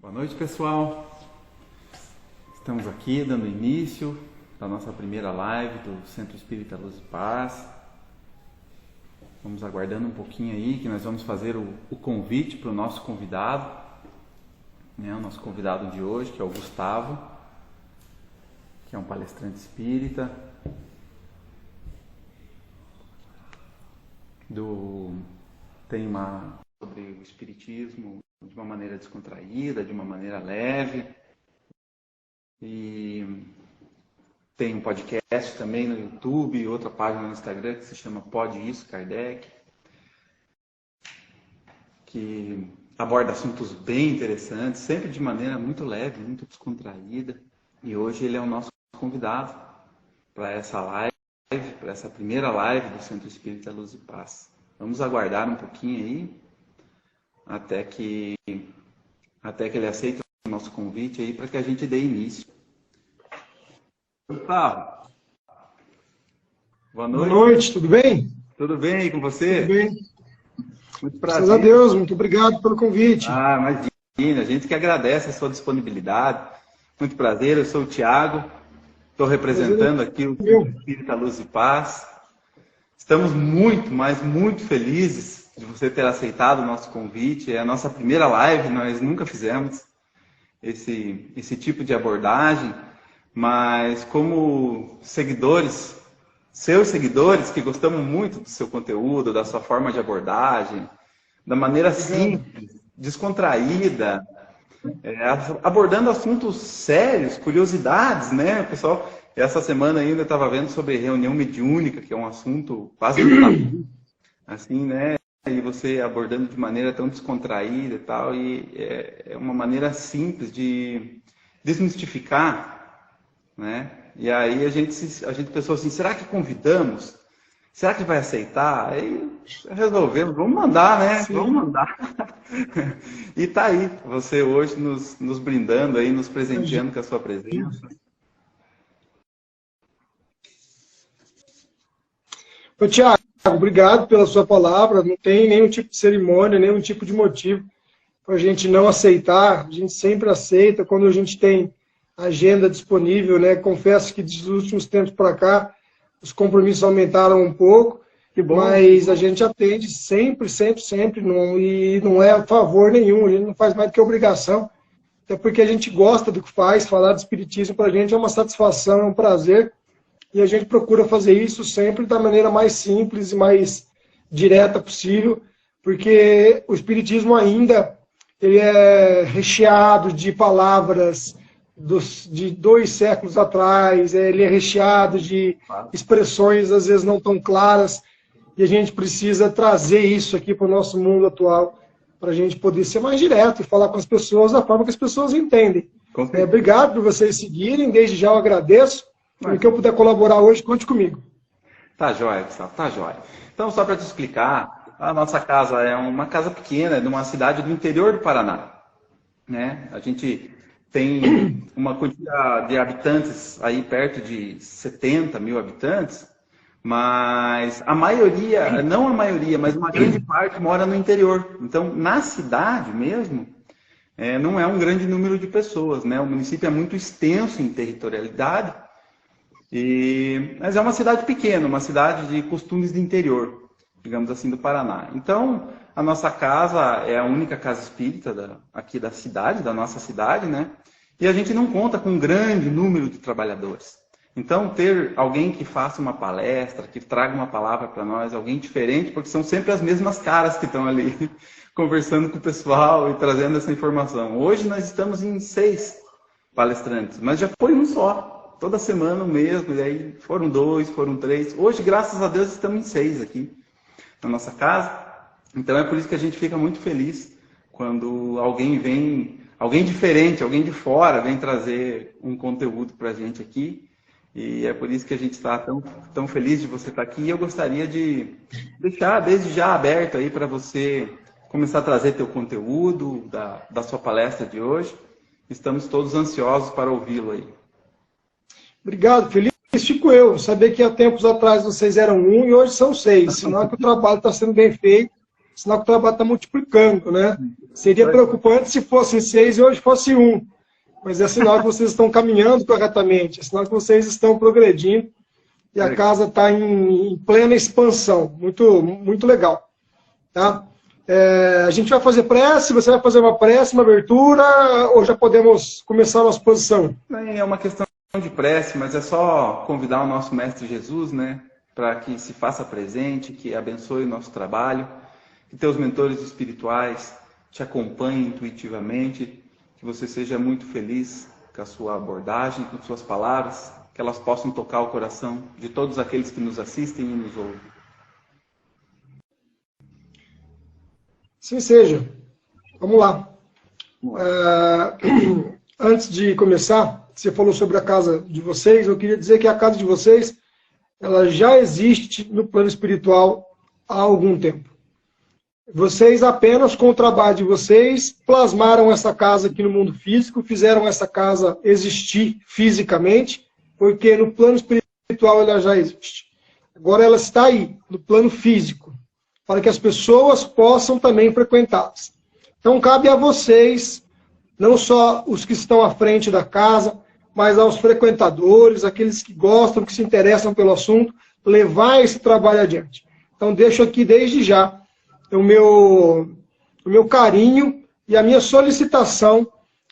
Boa noite, pessoal. Estamos aqui dando início da nossa primeira live do Centro Espírita Luz e Paz. Vamos aguardando um pouquinho aí que nós vamos fazer o convite para o nosso convidado, né? O nosso convidado de hoje, que é o Gustavo, que é um palestrante espírita tem uma sobre o espiritismo de uma maneira descontraída, de uma maneira leve. E tem um podcast também no YouTube, outra página no Instagram que se chama Pode Isso Kardec, que aborda assuntos bem interessantes, sempre de maneira muito leve, muito descontraída. E hoje ele é o nosso convidado para essa live, para essa primeira live do Centro Espírita Luz e Paz. Vamos aguardar um pouquinho aí, até que ele aceite o nosso convite aí para que a gente dê início. Gustavo, boa noite. Boa noite, tudo bem? Tudo bem com você? Tudo bem. Muito prazer. Graças a Deus, muito obrigado pelo convite. Imagina, a gente que agradece a sua disponibilidade. Muito prazer, eu sou o Thiago, estou representando aqui o Espírita Luz e Paz. Estamos muito, mas muito felizes de você ter aceitado o nosso convite. É a nossa primeira live, nós nunca fizemos esse tipo de abordagem, mas como seguidores, seus seguidores, que gostamos muito do seu conteúdo, da sua forma de abordagem, da maneira simples, descontraída, abordando assuntos sérios, curiosidades, né, pessoal? Essa semana ainda estava vendo sobre reunião mediúnica, que é um assunto quase tabu, assim, né? E você abordando de maneira tão descontraída e tal, e é uma maneira simples de desmistificar, né? E aí a gente pensou assim, será que convidamos? Será que vai aceitar? Aí resolvemos, vamos mandar, né? Sim. Vamos mandar. E tá aí, você hoje nos brindando aí, nos presenteando com a sua presença. Ô, Thiago, obrigado pela sua palavra. Não tem nenhum tipo de cerimônia, nenhum tipo de motivo para a gente não aceitar. A gente sempre aceita quando a gente tem agenda disponível, né? Confesso que dos últimos tempos para cá os compromissos aumentaram um pouco, mas a gente atende sempre, e não é a favor nenhum, a gente não faz mais do que obrigação, até porque a gente gosta do que faz. Falar de espiritismo para a gente é uma satisfação, é um prazer. E a gente procura fazer isso sempre da maneira mais simples e mais direta possível, porque o espiritismo ainda ele é recheado de palavras de 2 séculos atrás, ele é recheado de expressões às vezes não tão claras, e a gente precisa trazer isso aqui para o nosso mundo atual, para a gente poder ser mais direto e falar com as pessoas da forma que as pessoas entendem. Obrigado por vocês seguirem, desde já eu agradeço. No que eu puder colaborar hoje, conte comigo. Tá jóia, Gustavo, tá jóia. Então, só para te explicar, a nossa casa é uma casa pequena, de uma cidade do interior do Paraná, né? A gente tem uma quantidade de habitantes aí perto de 70 mil habitantes, mas a maioria, não a maioria, mas uma grande parte mora no interior. Então, na cidade mesmo, não é um grande número de pessoas, né? O município é muito extenso em territorialidade, mas é uma cidade pequena, uma cidade de costumes de interior, digamos assim, do Paraná. Então, a nossa casa é a única casa espírita aqui da cidade, da nossa cidade, né? E a gente não conta com um grande número de trabalhadores. Então, ter alguém que faça uma palestra, que traga uma palavra para nós, alguém diferente, porque são sempre as mesmas caras que estão ali, conversando com o pessoal e trazendo essa informação. Hoje nós estamos em 6 palestrantes, mas já foi um só. Toda semana o mesmo, e aí foram 2, foram 3. Hoje, graças a Deus, estamos em 6 aqui na nossa casa. Então é por isso que a gente fica muito feliz quando alguém vem, alguém diferente, alguém de fora, vem trazer um conteúdo para a gente aqui. E é por isso que a gente está tão feliz de você estar aqui. E eu gostaria de deixar desde já aberto aí para você começar a trazer teu conteúdo da sua palestra de hoje. Estamos todos ansiosos para ouvi-lo aí. Obrigado, feliz fico eu. Saber que há tempos atrás vocês eram 1 e hoje são 6. Sinal que o trabalho está sendo bem feito sinal que o trabalho está multiplicando, né? Seria preocupante se fossem 6 e hoje fosse 1. Mas é sinal que vocês estão caminhando corretamente, é sinal que vocês estão progredindo e a casa está em plena expansão. Muito, muito legal. Tá? A gente vai fazer prece, você vai fazer uma prece, uma abertura, ou já podemos começar a nossa posição? É uma questão de prece, mas é só convidar o nosso Mestre Jesus, né, para que se faça presente, que abençoe o nosso trabalho, que teus mentores espirituais te acompanhem intuitivamente, que você seja muito feliz com a sua abordagem, com suas palavras, que elas possam tocar o coração de todos aqueles que nos assistem e nos ouvem. Sim seja. Vamos lá. Antes de começar, você falou sobre a casa de vocês, eu queria dizer que a casa de vocês, ela já existe no plano espiritual há algum tempo. Vocês apenas, com o trabalho de vocês, plasmaram essa casa aqui no mundo físico, fizeram essa casa existir fisicamente, porque no plano espiritual ela já existe. Agora ela está aí, no plano físico, para que as pessoas possam também frequentá-las. Então cabe a vocês, não só os que estão à frente da casa, mas aos frequentadores, aqueles que gostam, que se interessam pelo assunto, levar esse trabalho adiante. Então deixo aqui desde já o meu carinho e a minha solicitação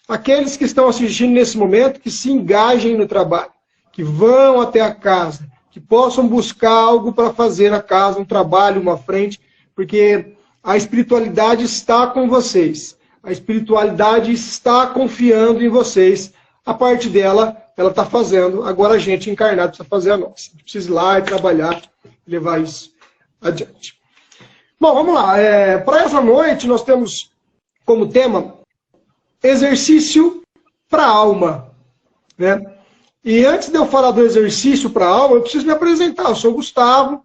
àqueles que estão assistindo nesse momento, que se engajem no trabalho, que vão até a casa, que possam buscar algo para fazer na casa, um trabalho, uma frente, porque a espiritualidade está com vocês. A espiritualidade está confiando em vocês. A parte dela, ela está fazendo. Agora a gente encarnado precisa fazer a nossa. A gente precisa ir lá e trabalhar, levar isso adiante. Bom, vamos lá. Para essa noite, nós temos como tema exercício para a alma. Né? E antes de eu falar do exercício para a alma, eu preciso me apresentar. Eu sou o Gustavo,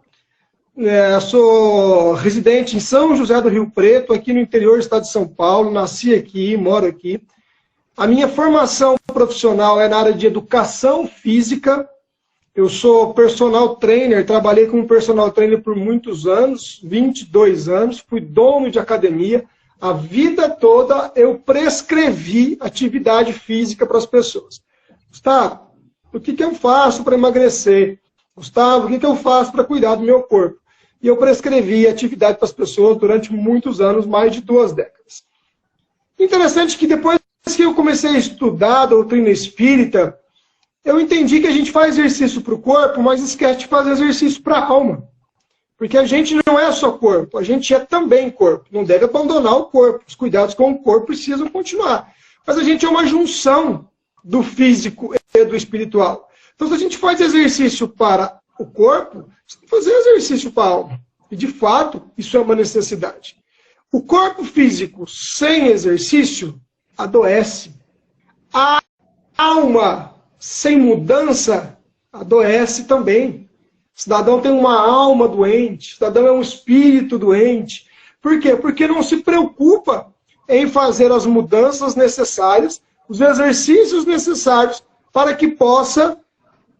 sou residente em São José do Rio Preto, aqui no interior do estado de São Paulo. Nasci aqui, moro aqui. A minha formação profissional é na área de educação física. Eu sou personal trainer, trabalhei como personal trainer por muitos anos, 22 anos, fui dono de academia. A vida toda eu prescrevi atividade física para as pessoas. Gustavo, o que eu faço para emagrecer? Gustavo, o que eu faço para cuidar do meu corpo? E eu prescrevi atividade para as pessoas durante muitos anos, mais de 2 décadas. Interessante que depois que eu comecei a estudar a doutrina espírita, eu entendi que a gente faz exercício para o corpo, mas esquece de fazer exercício para a alma. Porque a gente não é só corpo, a gente é também corpo. Não deve abandonar o corpo. Os cuidados com o corpo precisam continuar. Mas a gente é uma junção do físico e do espiritual. Então, se a gente faz exercício para o corpo, você tem que fazer exercício para a alma. E, de fato, isso é uma necessidade. O corpo físico sem exercício adoece. A alma sem mudança adoece também. O cidadão tem uma alma doente, o cidadão é um espírito doente. Por quê? Porque não se preocupa em fazer as mudanças necessárias, os exercícios necessários para que possa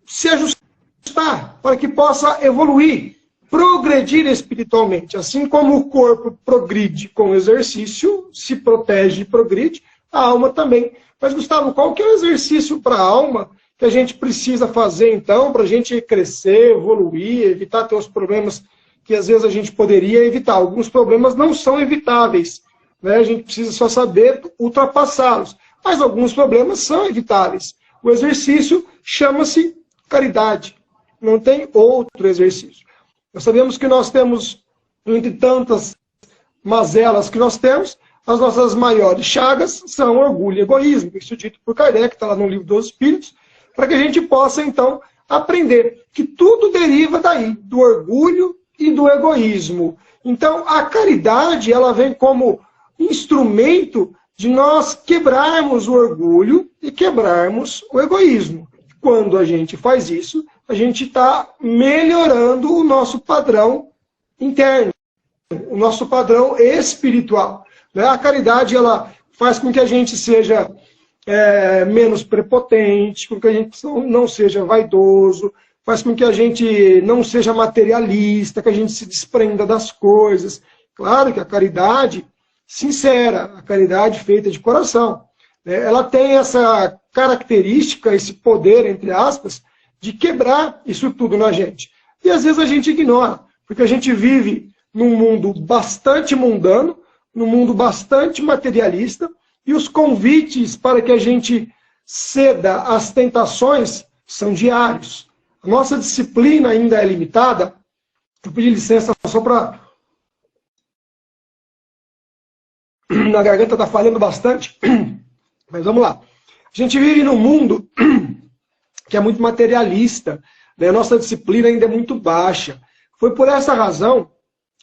se ajustar, para que possa evoluir, progredir espiritualmente. Assim como o corpo progride com o exercício, se protege e progride, a alma também. Mas, Gustavo, qual que é o exercício para a alma que a gente precisa fazer, então, para a gente crescer, evoluir, evitar ter os problemas que, às vezes, a gente poderia evitar? Alguns problemas não são evitáveis, né? A gente precisa só saber ultrapassá-los. Mas alguns problemas são evitáveis. O exercício chama-se caridade. Não tem outro exercício. Nós sabemos que nós temos, entre tantas mazelas que nós temos, as nossas maiores chagas são orgulho e egoísmo. Isso dito por Kardec, está lá no Livro dos Espíritos, para que a gente possa, então, aprender que tudo deriva daí, do orgulho e do egoísmo. Então, a caridade, ela vem como instrumento de nós quebrarmos o orgulho e quebrarmos o egoísmo. Quando a gente faz isso, a gente está melhorando o nosso padrão interno, o nosso padrão espiritual. A caridade, ela faz com que a gente seja menos prepotente, com que a gente não seja vaidoso, faz com que a gente não seja materialista, que a gente se desprenda das coisas, Claro que a caridade sincera, a caridade feita de coração, né? Ela tem essa característica, esse poder, entre aspas, de quebrar isso tudo na gente. E às vezes a gente ignora, porque a gente vive num mundo bastante mundano, num mundo bastante materialista, e os convites para que a gente ceda às tentações são diários. A nossa disciplina ainda é limitada. Eu pedi licença só para... A garganta está falhando bastante, mas vamos lá. A gente vive num mundo que é muito materialista, né? A nossa disciplina ainda é muito baixa. Foi por essa razão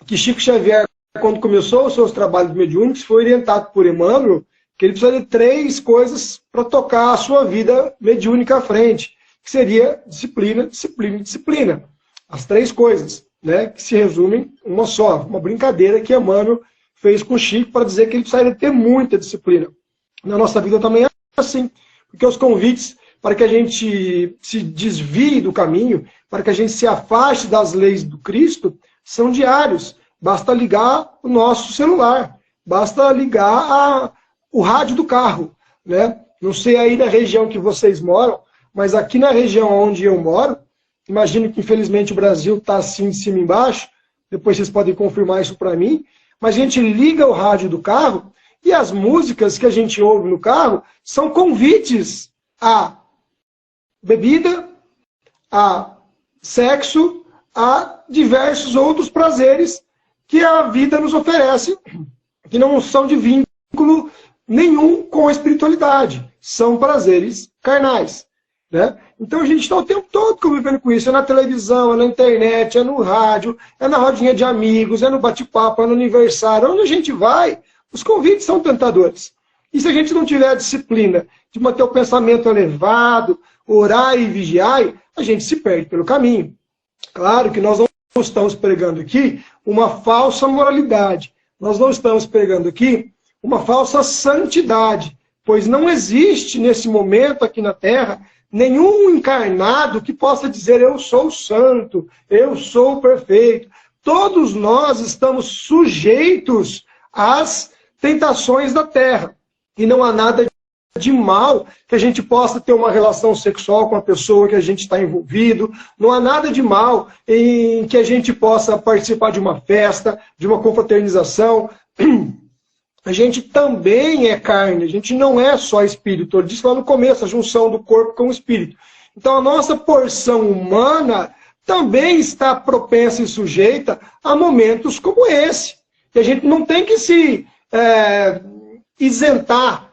que Chico Xavier, quando começou os seus trabalhos mediúnicos, foi orientado por Emmanuel que ele precisa de 3 coisas para tocar a sua vida mediúnica à frente, que seria disciplina, disciplina e disciplina. As 3 coisas, né, que se resumem em uma só, uma brincadeira que Emmanuel fez com Chico para dizer que ele precisaria ter muita disciplina. Na nossa vida também é assim, porque os convites para que a gente se desvie do caminho, para que a gente se afaste das leis do Cristo, são diários. Basta ligar o nosso celular, basta ligar o rádio do carro, né? Não sei aí na região que vocês moram, mas aqui na região onde eu moro, imagino que infelizmente o Brasil está assim de cima e embaixo, depois vocês podem confirmar isso para mim, mas a gente liga o rádio do carro e as músicas que a gente ouve no carro são convites a bebida, a sexo, a diversos outros prazeres que a vida nos oferece, que não são de vínculo nenhum com a espiritualidade. São prazeres carnais, né? Então a gente está o tempo todo convivendo com isso. É na televisão, é na internet, é no rádio, é na rodinha de amigos, é no bate-papo, é no aniversário. Onde a gente vai, os convites são tentadores. E se a gente não tiver a disciplina de manter o pensamento elevado, orar e vigiar, a gente se perde pelo caminho. Claro que nós não estamos pregando aqui uma falsa moralidade. Nós não estamos pregando aqui uma falsa santidade, pois não existe nesse momento aqui na Terra nenhum encarnado que possa dizer eu sou santo, eu sou perfeito. Todos nós estamos sujeitos às tentações da Terra. E não há nada de mal que a gente possa ter uma relação sexual com a pessoa que a gente está envolvido. Não há nada de mal em que a gente possa participar de uma festa, de uma confraternização. A gente também é carne, a gente não é só espírito. Eu disse lá no começo, a junção do corpo com o espírito. Então a nossa porção humana também está propensa e sujeita a momentos como esse. E a gente não tem que se isentar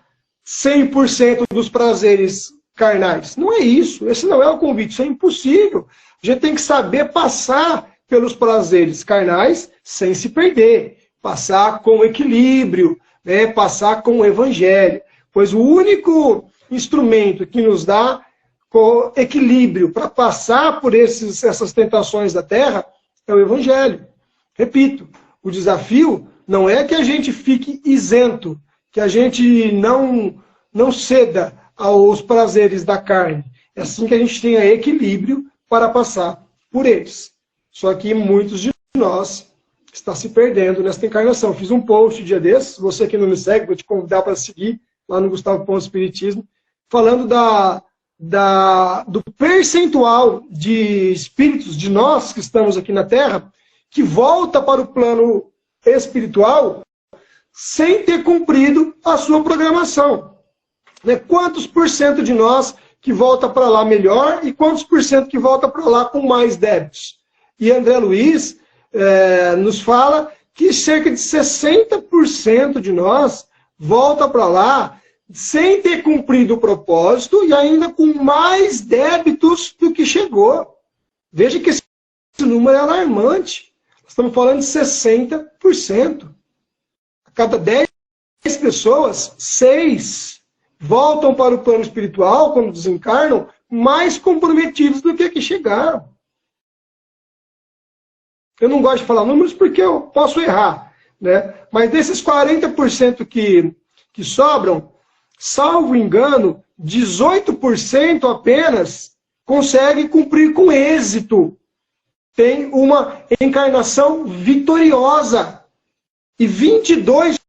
100% dos prazeres carnais. Não é isso, esse não é o convite, isso é impossível. A gente tem que saber passar pelos prazeres carnais sem se perder. Passar com equilíbrio, né? Passar com o evangelho. Pois o único instrumento que nos dá com equilíbrio para passar por essas tentações da terra é o evangelho. Repito, o desafio não é que a gente fique isento, que a gente não ceda aos prazeres da carne. É assim que a gente tenha equilíbrio para passar por eles. Só que muitos de nós está se perdendo nesta encarnação. Fiz um post dia desses, você que não me segue, vou te convidar para seguir lá no Gustavo Ponto Espiritismo, falando do percentual de espíritos de nós que estamos aqui na Terra, que volta para o plano espiritual sem ter cumprido a sua programação. Né? Quantos por cento de nós que volta para lá melhor e quantos por cento que volta para lá com mais débitos? E André Luiz nos fala que cerca de 60% de nós volta para lá sem ter cumprido o propósito e ainda com mais débitos do que chegou. Veja que esse número é alarmante. Estamos falando de 60%. A cada 10 pessoas, 6 voltam para o plano espiritual, quando desencarnam, mais comprometidos do que aqui chegaram. Eu não gosto de falar números porque eu posso errar, né? Mas desses 40% que sobram, salvo engano, 18% apenas consegue cumprir com êxito. Tem uma encarnação vitoriosa. E 22%,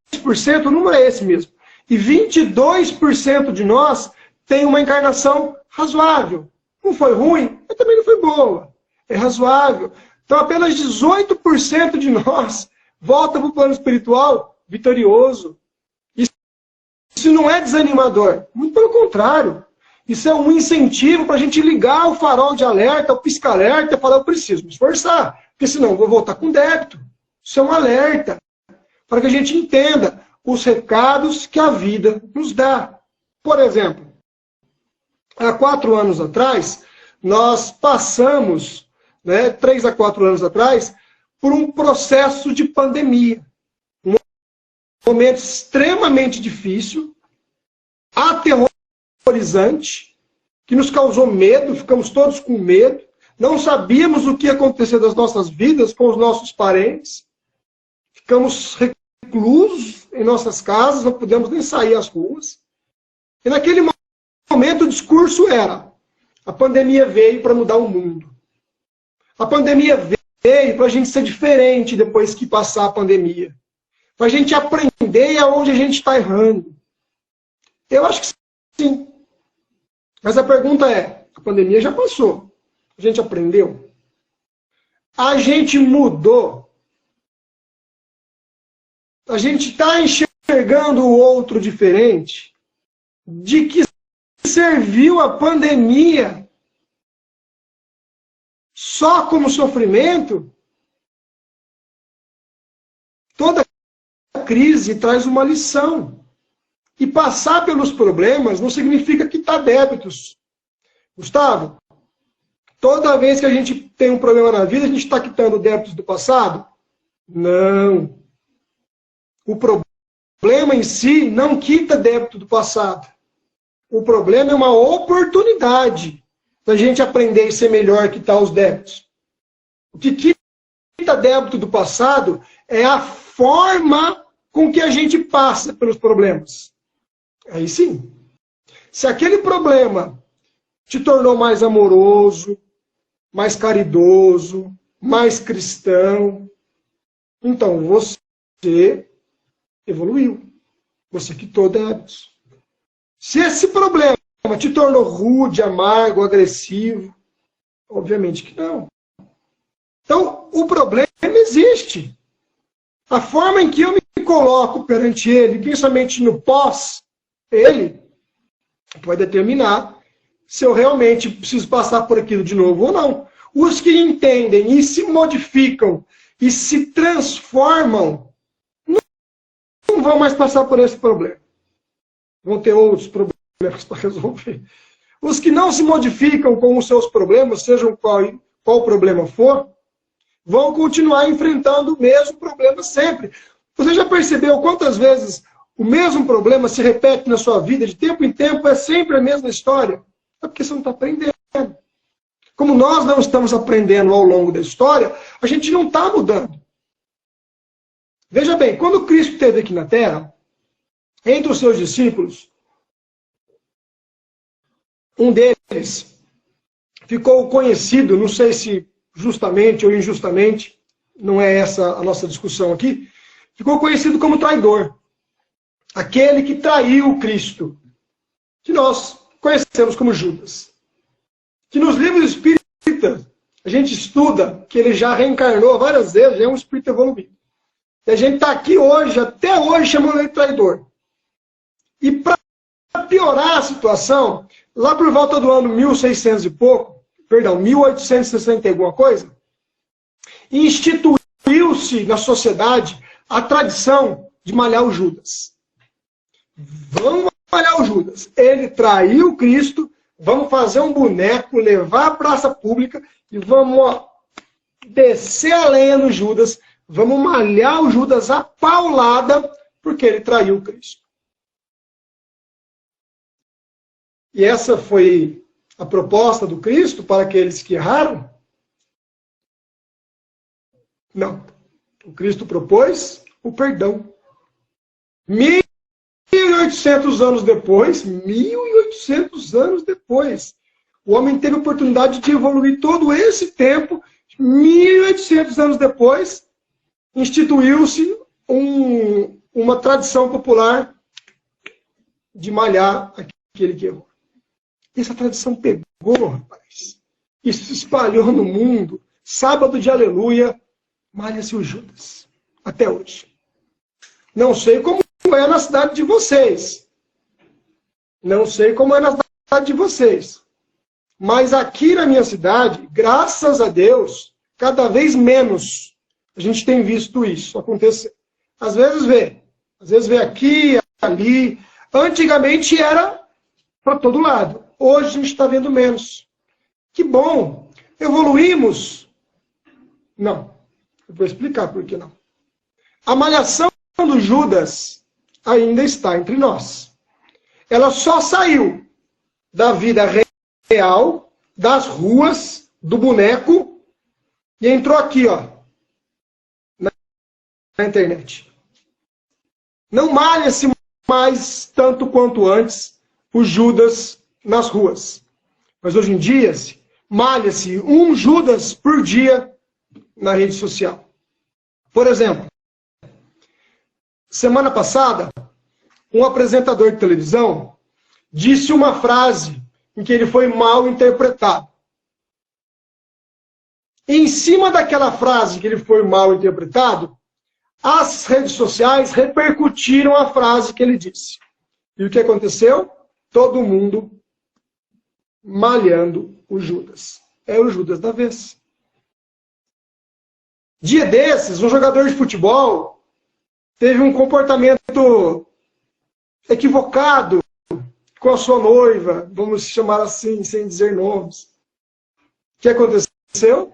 o número é esse mesmo, e 22% de nós tem uma encarnação razoável. Não foi ruim, mas também não foi boa. É razoável. Então apenas 18% de nós volta para o plano espiritual vitorioso. Isso não é desanimador. Muito pelo contrário. Isso é um incentivo para a gente ligar o farol de alerta, o pisca-alerta e falar, eu preciso me esforçar, porque senão eu vou voltar com débito. Isso é um alerta, para que a gente entenda os recados que a vida nos dá. Por exemplo, há 4 anos atrás, nós passamos, 3 a 4 anos atrás, por um processo de pandemia. Um momento extremamente difícil, aterrorizante, que nos causou medo, ficamos todos com medo, não sabíamos o que ia acontecer das nossas vidas com os nossos parentes, ficamos reclusos em nossas casas, não pudemos nem sair às ruas. E naquele momento o discurso era, a pandemia veio para mudar o mundo. A pandemia veio para a gente ser diferente depois que passar a pandemia. Para a gente aprender aonde a gente está errando. Eu acho que sim. Mas a pergunta é, a pandemia já passou. A gente aprendeu? A gente mudou? A gente está enxergando o outro diferente? De que serviu a pandemia? Só como sofrimento? Toda crise traz uma lição. E passar pelos problemas não significa quitar débitos. Gustavo, toda vez que a gente tem um problema na vida, a gente está quitando débitos do passado? Não. O problema em si não quita débito do passado. O problema é uma oportunidade da gente aprender e ser melhor a quitar os débitos. O que quita débito do passado é a forma com que a gente passa pelos problemas. Aí sim. Se aquele problema te tornou mais amoroso, mais caridoso, mais cristão, então você evoluiu. Você quitou débitos. Se esse problema te tornou rude, amargo, agressivo, obviamente que não. Então, o problema existe. A forma em que eu me coloco perante ele, principalmente no pós, ele vai determinar se eu realmente preciso passar por aquilo de novo ou não. Os que entendem e se modificam e se transformam não vão mais passar por esse problema. Vão ter outros problemas para resolver. Os que não se modificam com os seus problemas, sejam qual problema for, vão continuar enfrentando o mesmo problema sempre. Você já percebeu quantas vezes o mesmo problema se repete na sua vida, de tempo em tempo, é sempre a mesma história? É porque você não está aprendendo. Como nós não estamos aprendendo ao longo da história, a gente não está mudando. Veja bem, quando Cristo esteve aqui na Terra, entre os seus discípulos, um deles ficou conhecido, não sei se justamente ou injustamente, não é essa a nossa discussão aqui, ficou conhecido como traidor. Aquele que traiu Cristo, que nós conhecemos como Judas. Que nos livros espíritas, a gente estuda que ele já reencarnou várias vezes, já é um espírito evoluído. E a gente está aqui hoje, até hoje, chamando ele de traidor. E para piorar a situação, lá por volta do ano 1600 e pouco, perdão, 1860 e alguma coisa, instituiu-se na sociedade a tradição de malhar o Judas. Vamos malhar o Judas. Ele traiu Cristo, vamos fazer um boneco, levar à praça pública e vamos descer a lenha no Judas, vamos malhar o Judas a paulada porque ele traiu Cristo. E essa foi a proposta do Cristo para aqueles que erraram? Não. O Cristo propôs o perdão. 1800 anos depois, 1800 anos depois, o homem teve a oportunidade de evoluir todo esse tempo, 1800 anos depois, instituiu-se uma tradição popular de malhar aquele que errou. Essa tradição pegou, rapaz. Isso se espalhou no mundo. Sábado de aleluia, malha-se o Judas. Até hoje. Não sei como é na cidade de vocês. Não sei como é na cidade de vocês. Mas aqui na minha cidade, graças a Deus, cada vez menos a gente tem visto isso acontecer. Às vezes vê aqui, ali. Antigamente era para todo lado. Hoje a gente está vendo menos. Que bom. Evoluímos? Não. Eu vou explicar por que não. A malhação do Judas ainda está entre nós. Ela só saiu da vida real, das ruas, do boneco, e entrou aqui, ó, na internet. Não malha-se mais tanto quanto antes o Judas nas ruas. Mas hoje em dia, malha-se um Judas por dia na rede social. Por exemplo, semana passada, um apresentador de televisão disse uma frase em que ele foi mal interpretado. Em cima daquela frase que ele foi mal interpretado, as redes sociais repercutiram a frase que ele disse. E o que aconteceu? Todo mundo malhando o Judas. É o Judas da vez. Dia desses, um jogador de futebol teve um comportamento equivocado com a sua noiva, vamos chamar assim, sem dizer nomes. O que aconteceu?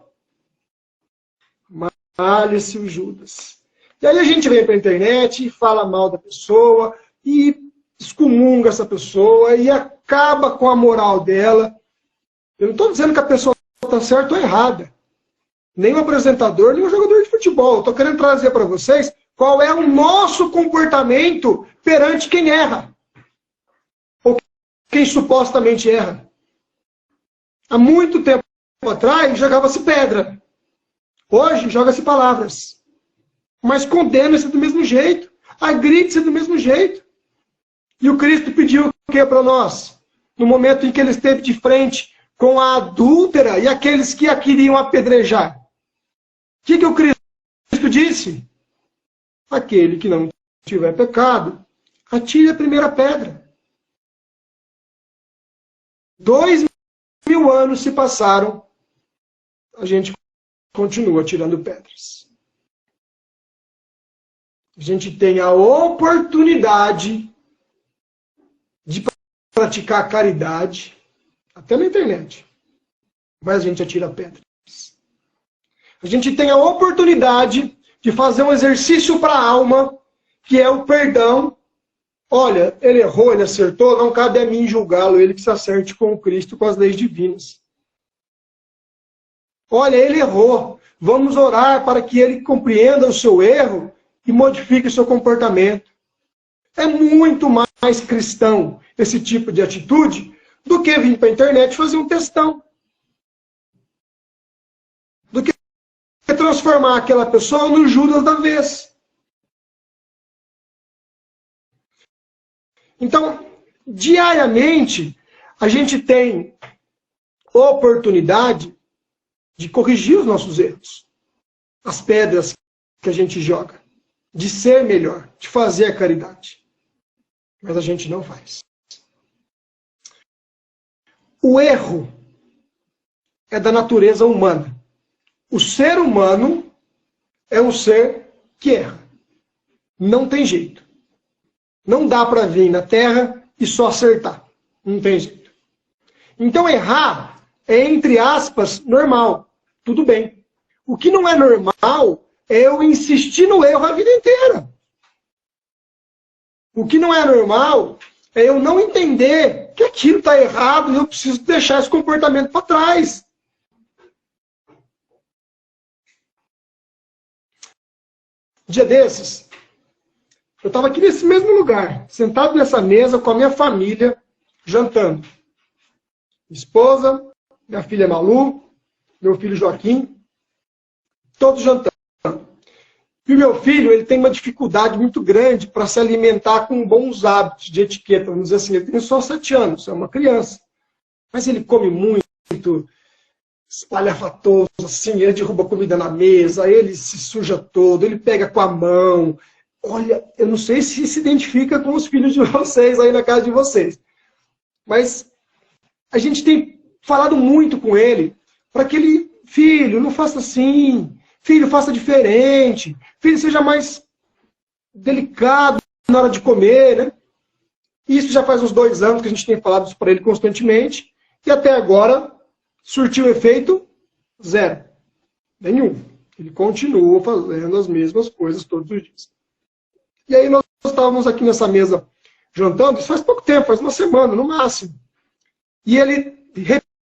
Malha-se o Judas. E aí a gente vem para a internet e fala mal da pessoa, e excomunga essa pessoa, e acaba com a moral dela. Eu não estou dizendo que a pessoa está certa ou errada. Nem o apresentador, nem o jogador de futebol. Estou querendo trazer para vocês qual é o nosso comportamento perante quem erra. Ou quem supostamente erra. Há muito tempo atrás, jogava-se pedra. Hoje, joga-se palavras. Mas condena-se do mesmo jeito. Agride-se do mesmo jeito. E o Cristo pediu o que para nós? No momento em que ele esteve de frente com a adúltera e aqueles que a queriam apedrejar. O que o Cristo disse? Aquele que não tiver pecado, atire a primeira pedra. 2000 anos se passaram, a gente continua tirando pedras. A gente tem a oportunidade de praticar caridade, até na internet, mas a gente atira pedras. A gente tem a oportunidade de fazer um exercício para a alma, que é o perdão. Olha, ele errou, ele acertou, não cabe a mim julgá-lo, ele que se acerte com o Cristo, com as leis divinas. Olha, ele errou, vamos orar para que ele compreenda o seu erro e modifique o seu comportamento. É muito mais cristão esse tipo de atitude do que vir para a internet e fazer um textão. Do que transformar aquela pessoa no Judas da vez. Então, diariamente, a gente tem oportunidade de corrigir os nossos erros. As pedras que a gente joga. De ser melhor, de fazer a caridade. Mas a gente não faz. O erro é da natureza humana. O ser humano é um ser que erra. Não tem jeito. Não dá para vir na Terra e só acertar. Não tem jeito. Então errar é, entre aspas, normal. Tudo bem. O que não é normal é eu insistir no erro a vida inteira. O que não é normal é eu não entender que aquilo está errado e eu preciso deixar esse comportamento para trás. Dia desses, eu estava aqui nesse mesmo lugar, sentado nessa mesa com a minha família, jantando. Minha esposa, minha filha Malu, meu filho Joaquim, todos jantando. E o meu filho, ele tem uma dificuldade muito grande para se alimentar com bons hábitos de etiqueta. Vamos dizer assim, ele tem só 7 anos, é uma criança. Mas ele come muito espalhafatoso, assim, ele derruba comida na mesa, ele se suja todo, ele pega com a mão. Olha, eu não sei se identifica com os filhos de vocês aí na casa de vocês. Mas a gente tem falado muito com ele para que ele, filho, não faça assim, filho, faça diferente, filho, seja mais delicado na hora de comer, né? Isso já faz uns 2 anos que a gente tem falado isso para ele constantemente, e até agora surtiu efeito zero. Nenhum. Ele continua fazendo as mesmas coisas todos os dias. E aí nós estávamos aqui nessa mesa jantando, isso faz pouco tempo, faz uma semana no máximo. E ele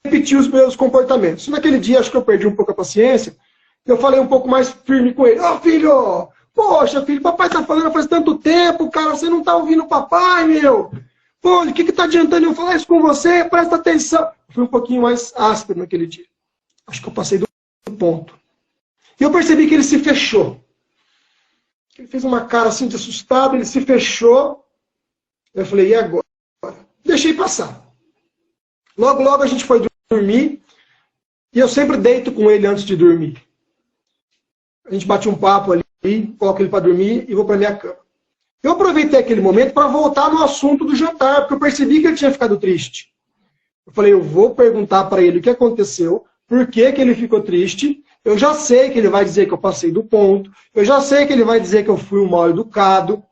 repetiu os meus comportamentos. Naquele dia, acho que eu perdi um pouco a paciência, eu falei um pouco mais firme com ele. Ô, filho, poxa, filho, papai tá falando faz tanto tempo, cara, você não tá ouvindo o papai, meu. Pô, o que tá adiantando eu falar isso com você? Presta atenção. Eu fui um pouquinho mais áspero naquele dia. Acho que eu passei do ponto. E eu percebi que ele se fechou. Ele fez uma cara assim de assustado, ele se fechou. Eu falei, e agora? Deixei passar. Logo, logo a gente foi dormir. E eu sempre deito com ele antes de dormir. A gente bate um papo ali, coloco ele para dormir e vou para minha cama. Eu aproveitei aquele momento para voltar no assunto do jantar, porque eu percebi que ele tinha ficado triste. Eu falei, eu vou perguntar para ele o que aconteceu, por que que ele ficou triste. Eu já sei que ele vai dizer que eu passei do ponto. Eu já sei que ele vai dizer que eu fui um mal educado.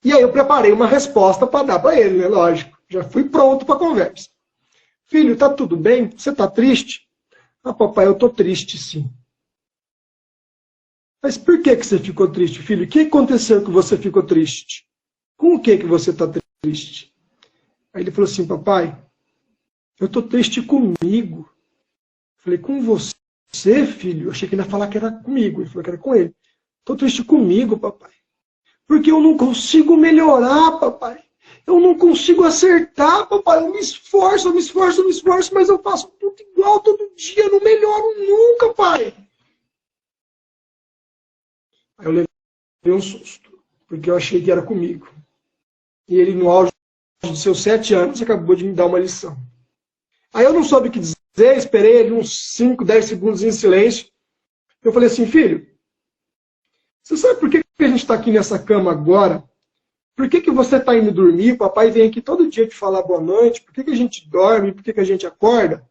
E aí eu preparei uma resposta para dar para ele, né? Lógico. Já fui pronto para a conversa. Filho, tá tudo bem? Você tá triste? Ah, papai, eu tô triste, sim. Mas por que que você ficou triste, filho? O que aconteceu que você ficou triste? Com o que que você tá triste? Aí ele falou assim, papai, eu tô triste comigo. Falei, com você, filho? Eu achei que ele ia falar que era comigo. Ele falou que era com ele. Tô triste comigo, papai. Porque eu não consigo melhorar, papai. Eu não consigo acertar, papai. Eu me esforço, mas eu faço tudo igual todo dia. Eu não melhoro nunca, pai. Aí eu levei um susto, porque eu achei que era comigo. E ele, no auge dos seus 7 anos, acabou de me dar uma lição. Aí eu não soube o que dizer, esperei ele uns 5, 10 segundos em silêncio. Eu falei assim, filho, você sabe por que a gente está aqui nessa cama agora? Por que você está indo dormir? O papai vem aqui todo dia te falar boa noite. Por que a gente dorme? Por que a gente acorda?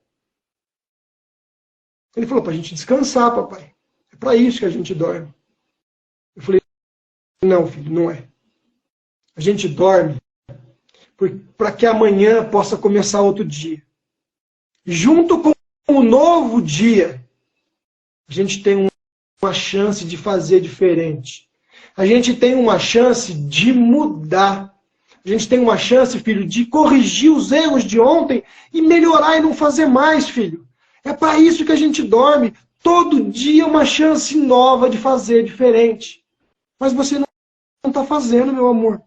Ele falou, para a gente descansar, papai. É para isso que a gente dorme. Eu falei, não, filho, não é. A gente dorme para que amanhã possa começar outro dia. Junto com o novo dia, a gente tem uma chance de fazer diferente. A gente tem uma chance de mudar. A gente tem uma chance, filho, de corrigir os erros de ontem e melhorar e não fazer mais, filho. É para isso que a gente dorme. Todo dia uma chance nova de fazer diferente. Mas você não está fazendo, meu amor.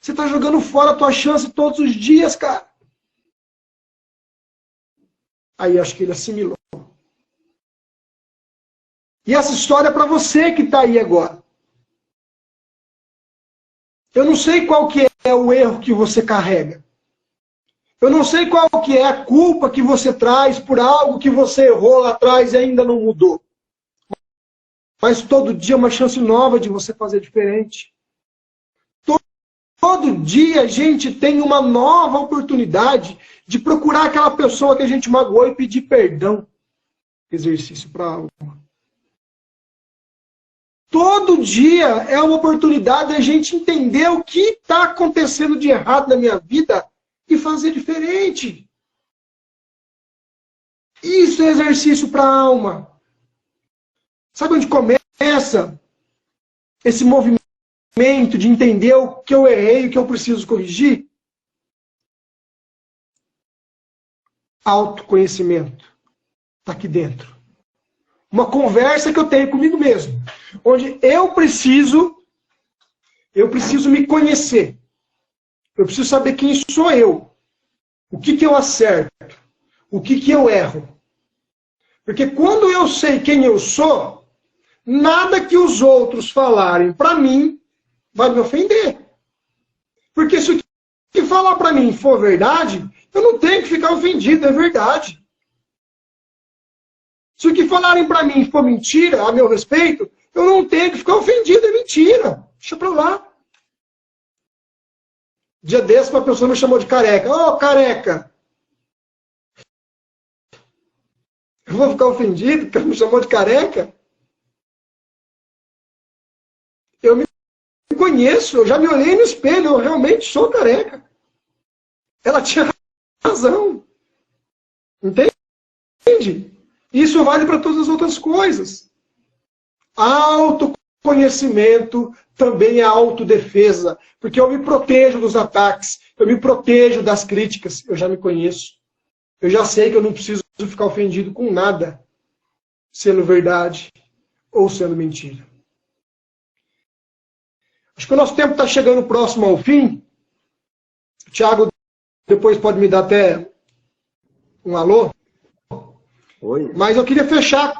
Você está jogando fora a tua chance todos os dias, cara. Aí acho que ele assimilou. E essa história é para você que está aí agora. Eu não sei qual que é o erro que você carrega. Eu não sei qual que é a culpa que você traz por algo que você errou lá atrás e ainda não mudou. Mas todo dia é uma chance nova de você fazer diferente. Todo dia a gente tem uma nova oportunidade de procurar aquela pessoa que a gente magoou e pedir perdão. Exercício para a alma. Todo dia é uma oportunidade da gente entender o que está acontecendo de errado na minha vida e fazer diferente. Isso é exercício para a alma. Sabe onde começa esse movimento de entender o que eu errei, o que eu preciso corrigir? Autoconhecimento. Está aqui dentro. Uma conversa que eu tenho comigo mesmo. Onde eu preciso me conhecer. Eu preciso saber quem sou eu. O que eu acerto. O que eu erro. Porque quando eu sei quem eu sou, nada que os outros falarem para mim vai me ofender. Porque se o que falar para mim for verdade, eu não tenho que ficar ofendido, é verdade. Se o que falarem para mim for mentira, a meu respeito, eu não tenho que ficar ofendido, é mentira. Deixa pra lá. Dia desse, uma pessoa me chamou de careca. Ô, careca! Eu vou ficar ofendido porque ela me chamou de careca? Eu me conheço, eu já me olhei no espelho, eu realmente sou careca. Ela tinha razão. Entende? Isso vale para todas as outras coisas. Autoconhecimento também é autodefesa, porque eu me protejo dos ataques, eu me protejo das críticas, eu já me conheço. Eu já sei que eu não preciso ficar ofendido com nada, sendo verdade ou sendo mentira. Acho que o nosso tempo está chegando próximo ao fim. O Thiago depois pode me dar até um alô. Oi. Mas eu queria fechar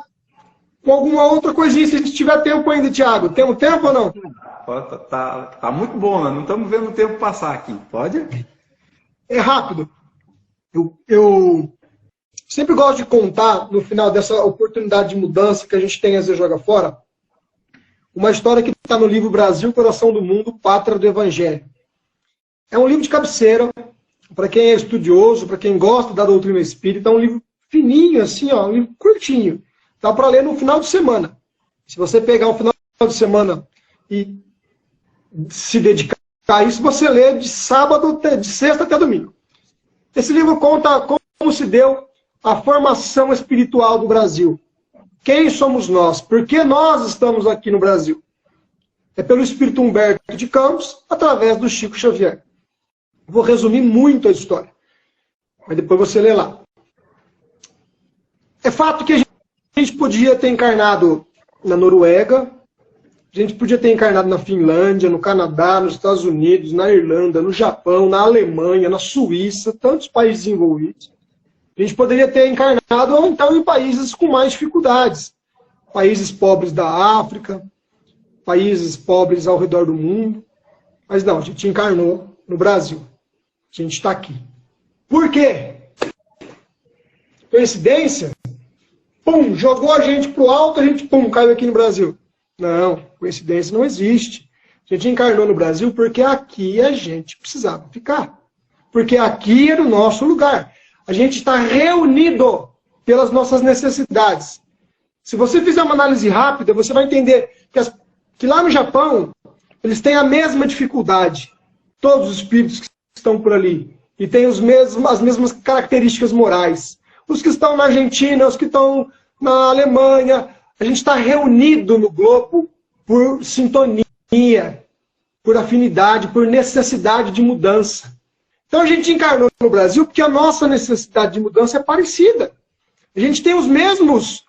com alguma outra coisinha, se tiver tempo ainda, Thiago. Temos tempo ou não? Tá muito bom, né? Não estamos vendo o tempo passar aqui. Pode? É rápido. Eu sempre gosto de contar, no final dessa oportunidade de mudança que a gente tem às vezes joga fora, uma história que está no livro Brasil, Coração do Mundo, Pátria do Evangelho. É um livro de cabeceira, para quem é estudioso, para quem gosta da doutrina espírita, é um livro fininho, assim, ó, um livro curtinho. Dá para ler no final de semana. Se você pegar um final de semana e se dedicar a isso, você lê de sábado, de sexta até domingo. Esse livro conta como se deu a formação espiritual do Brasil. Quem somos nós? Por que nós estamos aqui no Brasil? É pelo Espírito Humberto de Campos, através do Chico Xavier. Vou resumir muito a história, mas depois você lê lá. É fato que a gente podia ter encarnado na Noruega, a gente podia ter encarnado na Finlândia, no Canadá, nos Estados Unidos, na Irlanda, no Japão, na Alemanha, na Suíça, tantos países envolvidos. A gente poderia ter encarnado ou então em países com mais dificuldades. Países pobres da África, países pobres ao redor do mundo. Mas não, a gente encarnou no Brasil. A gente está aqui. Por quê? Coincidência? Pum, jogou a gente pro alto, a gente, pum, caiu aqui no Brasil. Não, coincidência não existe. A gente encarnou no Brasil porque aqui a gente precisava ficar. Porque aqui era o nosso lugar. A gente está reunido pelas nossas necessidades. Se você fizer uma análise rápida, você vai entender que lá no Japão, eles têm a mesma dificuldade. Todos os espíritos que estão por ali. E têm as mesmas características morais. Os que estão na Argentina, os que estão na Alemanha. A gente está reunido no globo por sintonia, por afinidade, por necessidade de mudança. Então a gente encarnou no Brasil porque a nossa necessidade de mudança é parecida. A gente tem as mesmas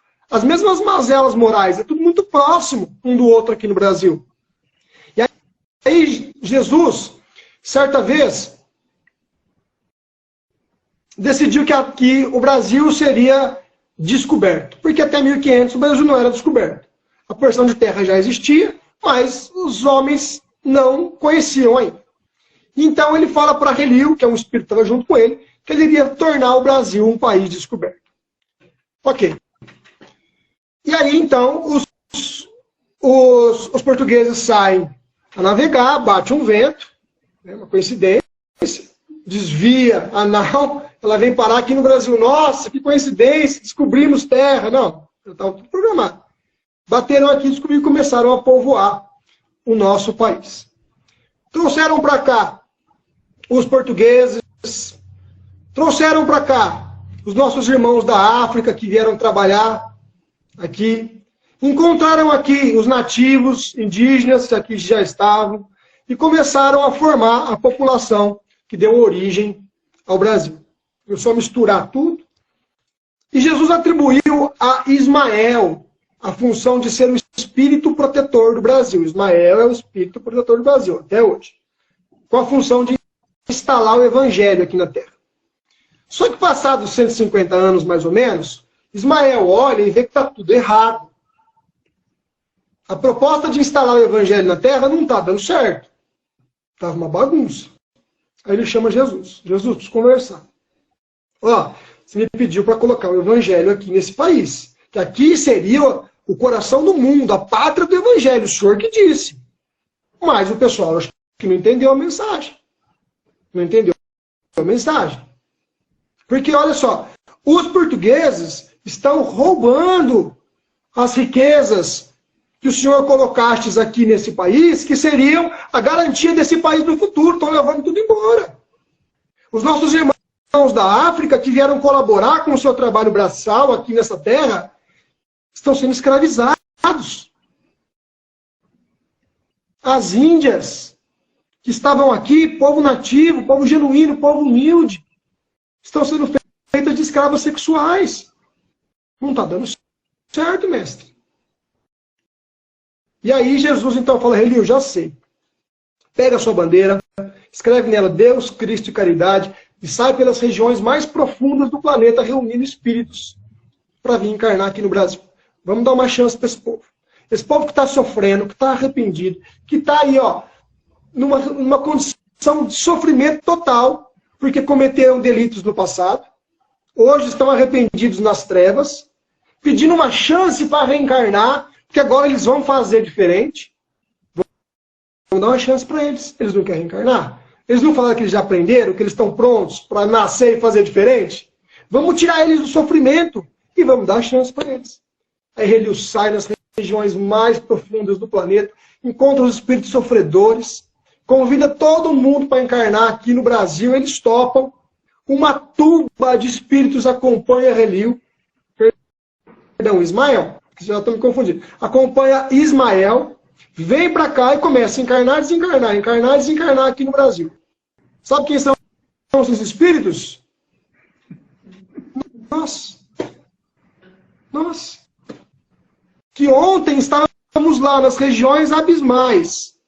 mazelas morais, é tudo muito próximo um do outro aqui no Brasil. E aí Jesus, certa vez, decidiu que o Brasil seria descoberto. Porque até 1500 o Brasil não era descoberto. A porção de terra já existia, mas os homens não conheciam ainda. Então ele fala para Relio, que é um espírito que estava junto com ele, que ele iria tornar o Brasil um país descoberto. Ok. E aí então os portugueses saem a navegar, bate um vento, né, uma coincidência, desvia a nau, ela vem parar aqui no Brasil. Nossa, que coincidência, descobrimos terra. Não, estava tudo programado. Bateram aqui, descobriram e começaram a povoar o nosso país. Trouxeram para cá os portugueses, trouxeram para cá os nossos irmãos da África que vieram trabalhar aqui, encontraram aqui os nativos indígenas que aqui já estavam e começaram a formar a população que deu origem ao Brasil. Eu só misturar tudo. E Jesus atribuiu a Ismael a função de ser o espírito protetor do Brasil. Ismael é o espírito protetor do Brasil, até hoje. Com a função de instalar o evangelho aqui na Terra. Só que passados 150 anos, mais ou menos, Ismael olha e vê que está tudo errado. A proposta de instalar o evangelho na terra não está dando certo. Estava uma bagunça. Aí ele chama Jesus. Jesus, preciso conversar. Ó, você me pediu para colocar o evangelho aqui nesse país. Que aqui seria o coração do mundo, a pátria do evangelho. O senhor que disse. Mas o pessoal acho que não entendeu a mensagem. Não entendeu a mensagem. Porque, olha só, os portugueses estão roubando as riquezas que o senhor colocastes aqui nesse país, que seriam a garantia desse país no futuro. Estão levando tudo embora. Os nossos irmãos da África, que vieram colaborar com o seu trabalho braçal aqui nessa terra, estão sendo escravizados. As Índias, que estavam aqui, povo nativo, povo genuíno, povo humilde, estão sendo feitas de escravas sexuais. Não está dando certo, mestre. E aí Jesus então fala, Relio, já sei. Pega a sua bandeira, escreve nela Deus, Cristo e caridade, e sai pelas regiões mais profundas do planeta, reunindo espíritos para vir encarnar aqui no Brasil. Vamos dar uma chance para esse povo. Esse povo que está sofrendo, que está arrependido, que está aí, ó, numa condição de sofrimento total, porque cometeram delitos no passado, hoje estão arrependidos nas trevas, pedindo uma chance para reencarnar, porque agora eles vão fazer diferente. Vamos dar uma chance para eles. Eles não querem reencarnar? Eles não falaram que eles já aprenderam, que eles estão prontos para nascer e fazer diferente? Vamos tirar eles do sofrimento e vamos dar a chance para eles. Aí ele sai nas regiões mais profundas do planeta, encontra os espíritos sofredores, convida todo mundo para encarnar aqui no Brasil, eles topam. Uma tuba de espíritos acompanha Relio. Perdão, Ismael, que já estou me confundindo. Acompanha Ismael, vem para cá e começa a encarnar, desencarnar, encarnar, desencarnar aqui no Brasil. Sabe quem são esses espíritos? Nós. Que ontem estávamos lá nas regiões abismais,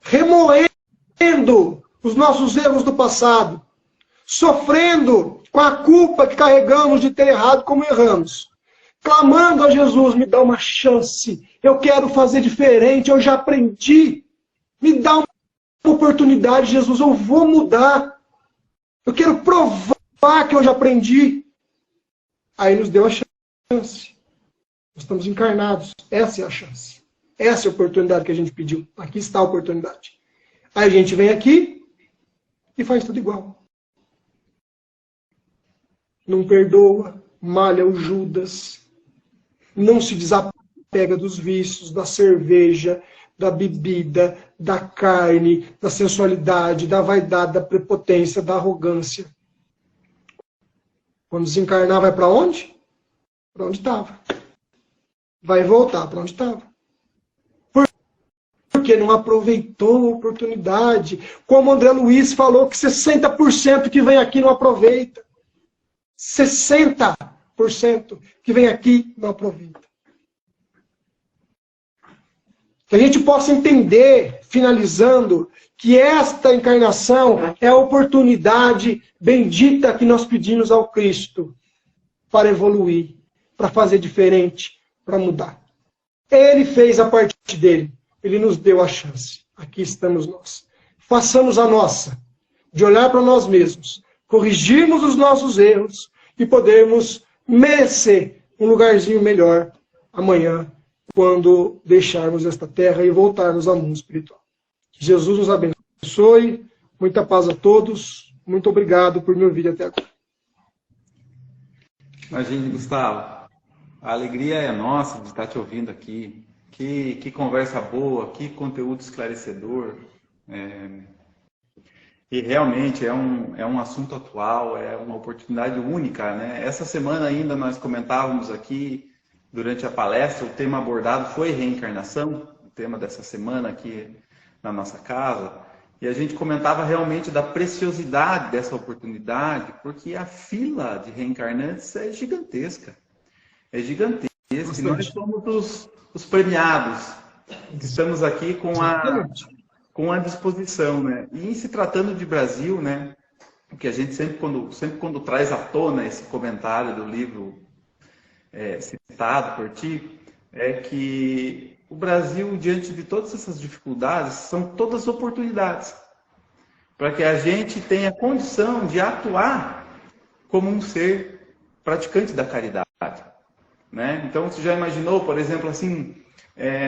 remoendo os nossos erros do passado, sofrendo com a culpa que carregamos de ter errado como erramos, clamando a Jesus, me dá uma chance, eu quero fazer diferente, eu já aprendi, me dá uma oportunidade, Jesus, eu vou mudar, eu quero provar que eu já aprendi. Aí nos deu a chance. Nós estamos encarnados. Essa é a chance. Essa é a oportunidade que a gente pediu. Aqui está a oportunidade. Aí a gente vem aqui e faz tudo igual. Não perdoa, malha o Judas, não se desapega dos vícios, da cerveja, da bebida, da carne, da sensualidade, da vaidade, da prepotência, da arrogância. Quando desencarnar, vai para onde? Para onde estava. Vai voltar para onde estava. Porque não aproveitou a oportunidade. Como André Luiz falou que 60% que vem aqui não aproveita. 60% que vem aqui não aproveita. Que a gente possa entender, finalizando, que esta encarnação é a oportunidade bendita que nós pedimos ao Cristo para evoluir, para fazer diferente, para mudar. Ele fez a parte dele. Ele nos deu a chance. Aqui estamos nós. Façamos a nossa, de olhar para nós mesmos, corrigirmos os nossos erros e podermos merecer um lugarzinho melhor amanhã, quando deixarmos esta terra e voltarmos ao mundo espiritual. Que Jesus nos abençoe. Muita paz a todos. Muito obrigado por me ouvir até agora. Imagine, Gustavo. A alegria é nossa de estar te ouvindo aqui. Que conversa boa, que conteúdo esclarecedor. E realmente é um assunto atual, é uma oportunidade única, né? Essa semana ainda nós comentávamos aqui, durante a palestra, o tema abordado foi reencarnação, o tema dessa semana aqui na nossa casa. E a gente comentava realmente da preciosidade dessa oportunidade, porque a fila de reencarnantes é gigantesca. É gigantesca. E nós somos os premiados, que estamos aqui com a disposição, né? E em se tratando de Brasil, né? Porque a gente sempre quando traz à tona esse comentário do livro citado por ti, é que o Brasil, diante de todas essas dificuldades, são todas oportunidades para que a gente tenha condição de atuar como um ser praticante da caridade, né? Então, você já imaginou, por exemplo, assim,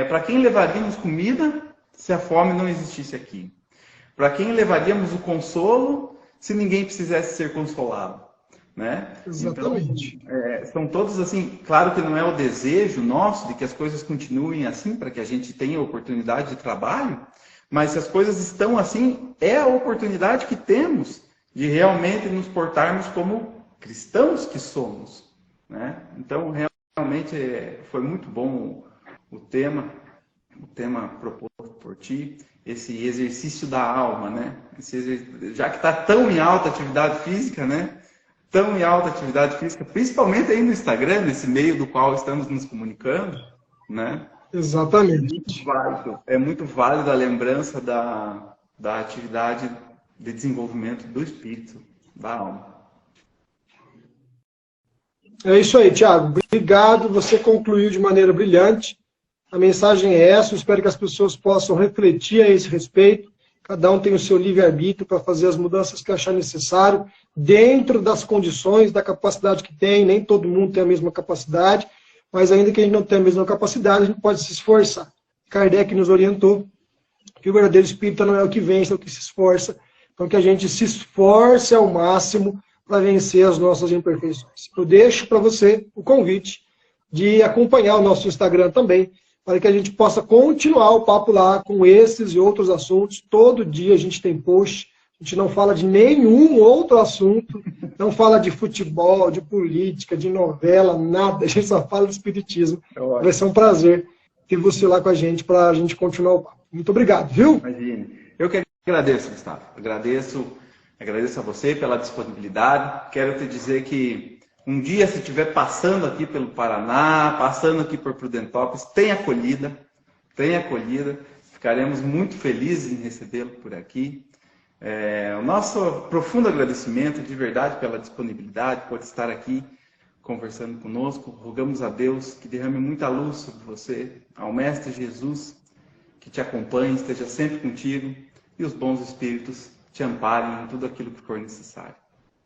para quem levaríamos comida se a fome não existisse aqui? Para quem levaríamos o consolo se ninguém precisasse ser consolado, né? Exatamente. Então, são todos assim, claro que não é o desejo nosso de que as coisas continuem assim, para que a gente tenha oportunidade de trabalho, mas se as coisas estão assim, é a oportunidade que temos de realmente nos portarmos como cristãos que somos, né? Então, realmente foi muito bom o tema proposto por ti, esse exercício da alma, né? Já que está tão em alta atividade física, né? Tão em alta atividade física, principalmente aí no Instagram, nesse meio do qual estamos nos comunicando, né? Exatamente. É muito válido a lembrança da atividade de desenvolvimento do espírito, da alma. É isso aí, Thiago. Obrigado. Você concluiu de maneira brilhante. A mensagem é essa. Eu espero que as pessoas possam refletir a esse respeito. Cada um tem o seu livre-arbítrio para fazer as mudanças que achar necessário, dentro das condições, da capacidade que tem. Nem todo mundo tem a mesma capacidade, mas ainda que a gente não tenha a mesma capacidade, a gente pode se esforçar. Kardec nos orientou que o verdadeiro espírita não é o que vence, é o que se esforça. Então, que a gente se esforce ao máximo para vencer as nossas imperfeições. Eu deixo para você o convite de acompanhar o nosso Instagram também, para que a gente possa continuar o papo lá com esses e outros assuntos. Todo dia a gente tem post, a gente não fala de nenhum outro assunto, não fala de futebol, de política, de novela, nada, a gente só fala de espiritismo. Vai ser um prazer ter você lá com a gente para a gente continuar o papo. Muito obrigado, viu? Imagine. Eu que agradeço, Gustavo. Agradeço a você pela disponibilidade. Quero te dizer que um dia, se estiver passando aqui pelo Paraná, passando aqui por Prudentópolis, tenha acolhida. Ficaremos muito felizes em recebê-lo por aqui. O nosso profundo agradecimento, de verdade, pela disponibilidade, por estar aqui conversando conosco. Rogamos a Deus que derrame muita luz sobre você, ao Mestre Jesus, que te acompanhe, esteja sempre contigo, e os bons espíritos te amparem em tudo aquilo que for necessário.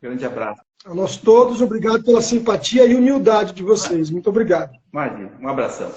Grande abraço. A nós todos, obrigado pela simpatia e humildade de vocês. Muito obrigado. Imagina, um abração.